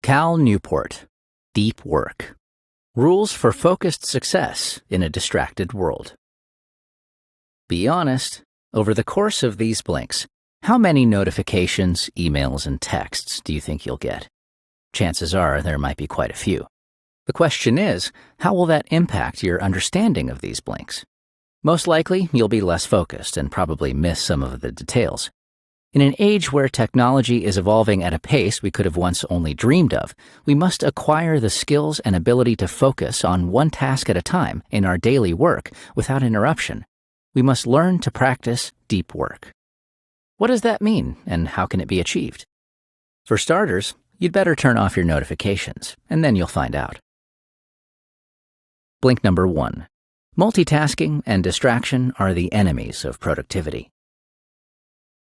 Cal Newport, Deep Work. Rules for Focused Success in a Distracted World. Be honest, over the course of these blinks, how many notifications, emails, and texts do you think you'll get? Chances are there might be quite a few. The question is, how will that impact your understanding of these blinks? Most likely, you'll be less focused and probably miss some of the details. In an age where technology is evolving at a pace we could have once only dreamed of, we must acquire the skills and ability to focus on one task at a time in our daily work without interruption. We must learn to practice deep work. What does that mean, and how can it be achieved? For starters, you'd better turn off your notifications, and then you'll find out. Blink number 1. Multitasking and distraction are the enemies of productivity.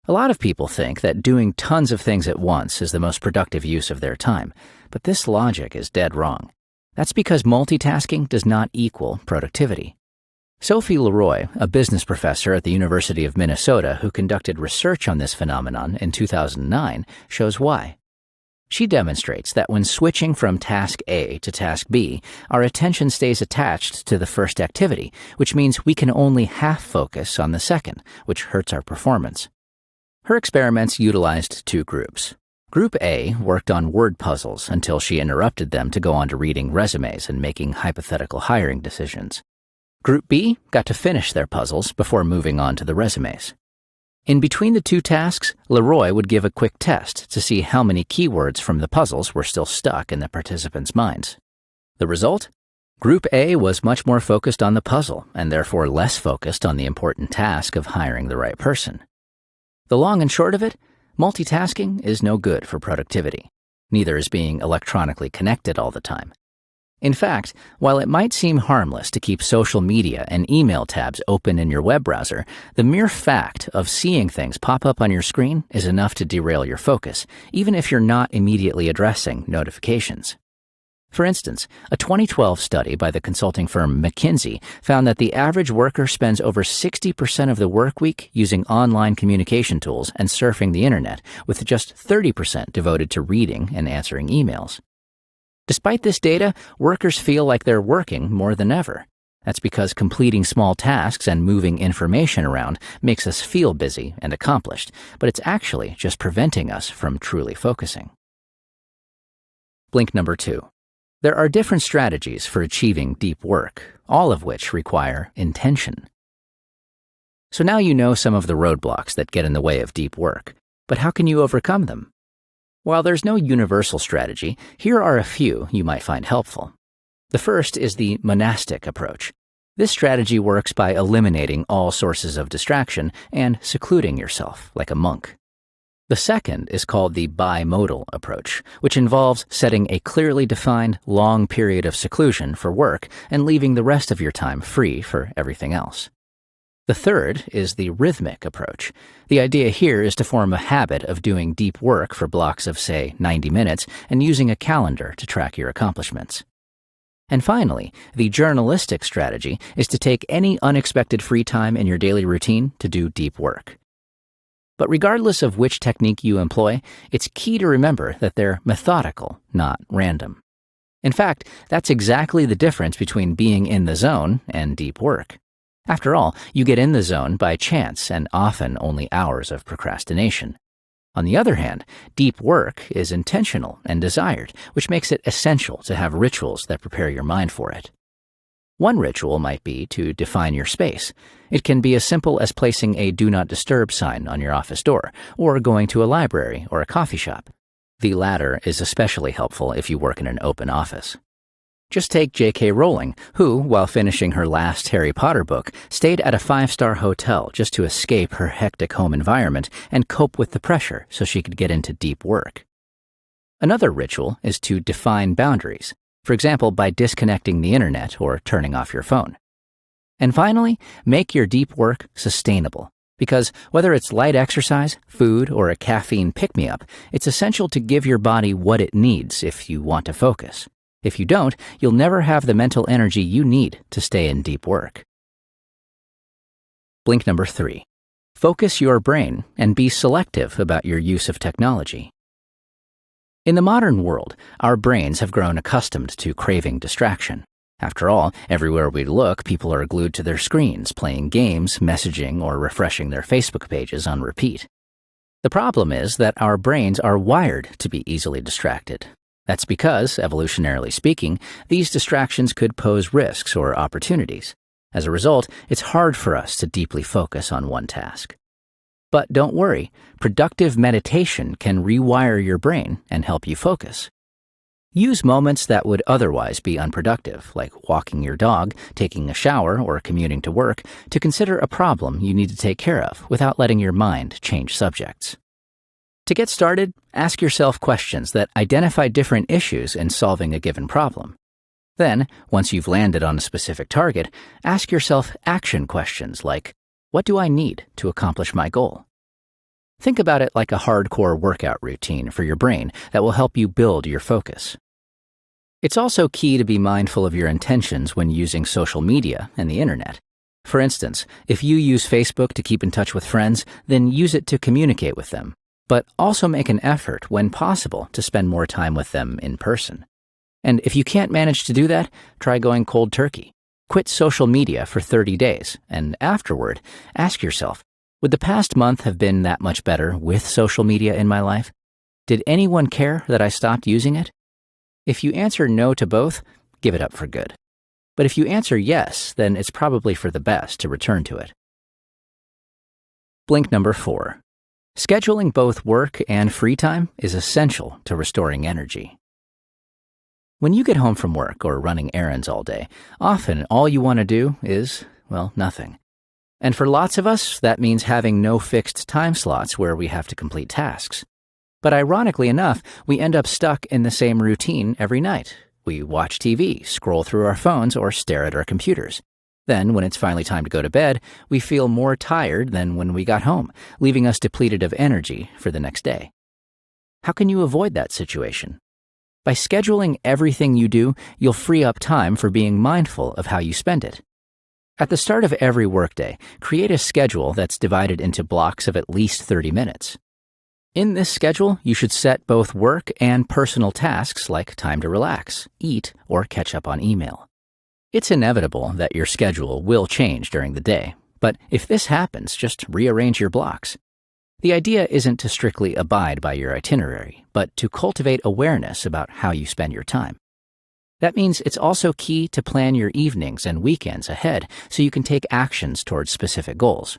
A lot of people think that doing tons of things at once is the most productive use of their time, but this logic is dead wrong. That's because multitasking does not equal productivity. Sophie Leroy, a business professor at the University of Minnesota who conducted research on this phenomenon in 2009, shows why. She demonstrates that when switching from task A to task B, our attention stays attached to the first activity, which means we can only half focus on the second, which hurts our performance. Her experiments utilized two groups. Group A worked on word puzzles until she interrupted them to go on to reading resumes and making hypothetical hiring decisions. Group B got to finish their puzzles before moving on to the resumes. In between the two tasks, Leroy would give a quick test to see how many keywords from the puzzles were still stuck in the participants' minds. The result? Group A was much more focused on the puzzle and therefore less focused on the important task of hiring the right person. The long and short of it, multitasking is no good for productivity. Neither is being electronically connected all the time. In fact, while it might seem harmless to keep social media and email tabs open in your web browser, the mere fact of seeing things pop up on your screen is enough to derail your focus, even if you're not immediately addressing notifications. For instance, a 2012 study by the consulting firm McKinsey found that the average worker spends over 60% of the work week using online communication tools and surfing the internet, with just 30% devoted to reading and answering emails. Despite this data, workers feel like they're working more than ever. That's because completing small tasks and moving information around makes us feel busy and accomplished, but it's actually just preventing us from truly focusing. Blink number 2. There are different strategies for achieving deep work, all of which require intention. So now you know some of the roadblocks that get in the way of deep work, but how can you overcome them? While there's no universal strategy, here are a few you might find helpful. The first is the monastic approach. This strategy works by eliminating all sources of distraction and secluding yourself like a monk. The second is called the bimodal approach, which involves setting a clearly defined long period of seclusion for work and leaving the rest of your time free for everything else. The third is the rhythmic approach. The idea here is to form a habit of doing deep work for blocks of, say, 90 minutes and using a calendar to track your accomplishments. And finally, the journalistic strategy is to take any unexpected free time in your daily routine to do deep work. But regardless of which technique you employ, it's key to remember that they're methodical, not random. In fact, that's exactly the difference between being in the zone and deep work. After all, you get in the zone by chance and often only hours of procrastination. On the other hand, deep work is intentional and desired, which makes it essential to have rituals that prepare your mind for it. One ritual might be to define your space. It can be as simple as placing a Do Not Disturb sign on your office door, or going to a library or a coffee shop. The latter is especially helpful if you work in an open office. Just take J.K. Rowling, who, while finishing her last Harry Potter book, stayed at a 5-star hotel just to escape her hectic home environment and cope with the pressure so she could get into deep work. Another ritual is to define boundaries. For example, by disconnecting the internet or turning off your phone. And finally, make your deep work sustainable, because whether it's light exercise, food, or a caffeine pick-me-up, it's essential to give your body what it needs if you want to focus. If you don't, you'll never have the mental energy you need to stay in deep work. Blink number 3. Focus your brain and be selective about your use of technology. In the modern world, our brains have grown accustomed to craving distraction. After all, everywhere we look, people are glued to their screens, playing games, messaging, or refreshing their Facebook pages on repeat. The problem is that our brains are wired to be easily distracted. That's because, evolutionarily speaking, these distractions could pose risks or opportunities. As a result, it's hard for us to deeply focus on one task. But don't worry, productive meditation can rewire your brain and help you focus. Use moments that would otherwise be unproductive, like walking your dog, taking a shower, or commuting to work, to consider a problem you need to take care of without letting your mind change subjects. To get started, ask yourself questions that identify different issues in solving a given problem. Then, once you've landed on a specific target, ask yourself action questions like, what do I need to accomplish my goal? Think about it like a hardcore workout routine for your brain that will help you build your focus. It's also key to be mindful of your intentions when using social media and the internet. For instance, if you use Facebook to keep in touch with friends, then use it to communicate with them, but also make an effort when possible to spend more time with them in person. And if you can't manage to do that, try going cold turkey. Quit social media for 30 days, and afterward, ask yourself, would the past month have been that much better with social media in my life? Did anyone care that I stopped using it? If you answer no to both, give it up for good. But if you answer yes, then it's probably for the best to return to it. Blink number 4. Scheduling both work and free time is essential to restoring energy. When you get home from work or running errands all day, often all you want to do is, well, nothing. And for lots of us, that means having no fixed time slots where we have to complete tasks. But ironically enough, we end up stuck in the same routine every night. We watch TV, scroll through our phones, or stare at our computers. Then, when it's finally time to go to bed, we feel more tired than when we got home, leaving us depleted of energy for the next day. How can you avoid that situation? By scheduling everything you do, you'll free up time for being mindful of how you spend it. At the start of every workday, create a schedule that's divided into blocks of at least 30 minutes. In this schedule, you should set both work and personal tasks like time to relax, eat, or catch up on email. It's inevitable that your schedule will change during the day, but if this happens, just rearrange your blocks. The idea isn't to strictly abide by your itinerary, but to cultivate awareness about how you spend your time. That means it's also key to plan your evenings and weekends ahead so you can take actions towards specific goals.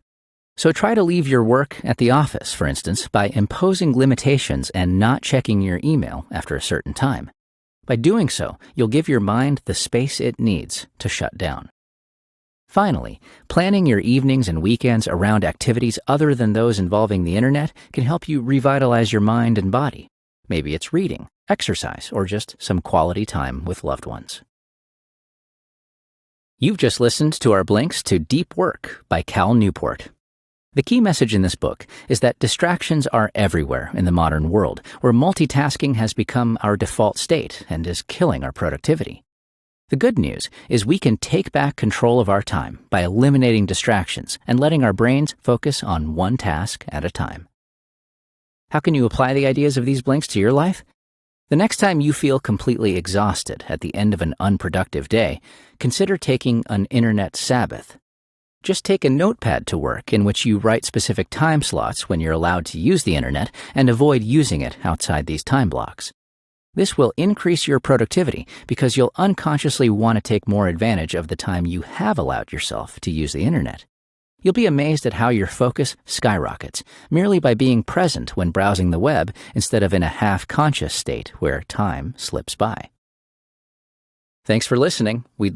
So try to leave your work at the office, for instance, by imposing limitations and not checking your email after a certain time. By doing so, you'll give your mind the space it needs to shut down. Finally, planning your evenings and weekends around activities other than those involving the internet can help you revitalize your mind and body. Maybe it's reading, exercise, or just some quality time with loved ones. You've just listened to our Blinks to Deep Work by Cal Newport. The key message in this book is that distractions are everywhere in the modern world, where multitasking has become our default state and is killing our productivity. The good news is we can take back control of our time by eliminating distractions and letting our brains focus on one task at a time. How can you apply the ideas of these Blinks to your life? The next time you feel completely exhausted at the end of an unproductive day, consider taking an internet Sabbath. Just take a notepad to work in which you write specific time slots when you're allowed to use the internet and avoid using it outside these time blocks. This will increase your productivity because you'll unconsciously want to take more advantage of the time you have allowed yourself to use the internet. You'll be amazed at how your focus skyrockets merely by being present when browsing the web instead of in a half-conscious state where time slips by. Thanks for listening. We'd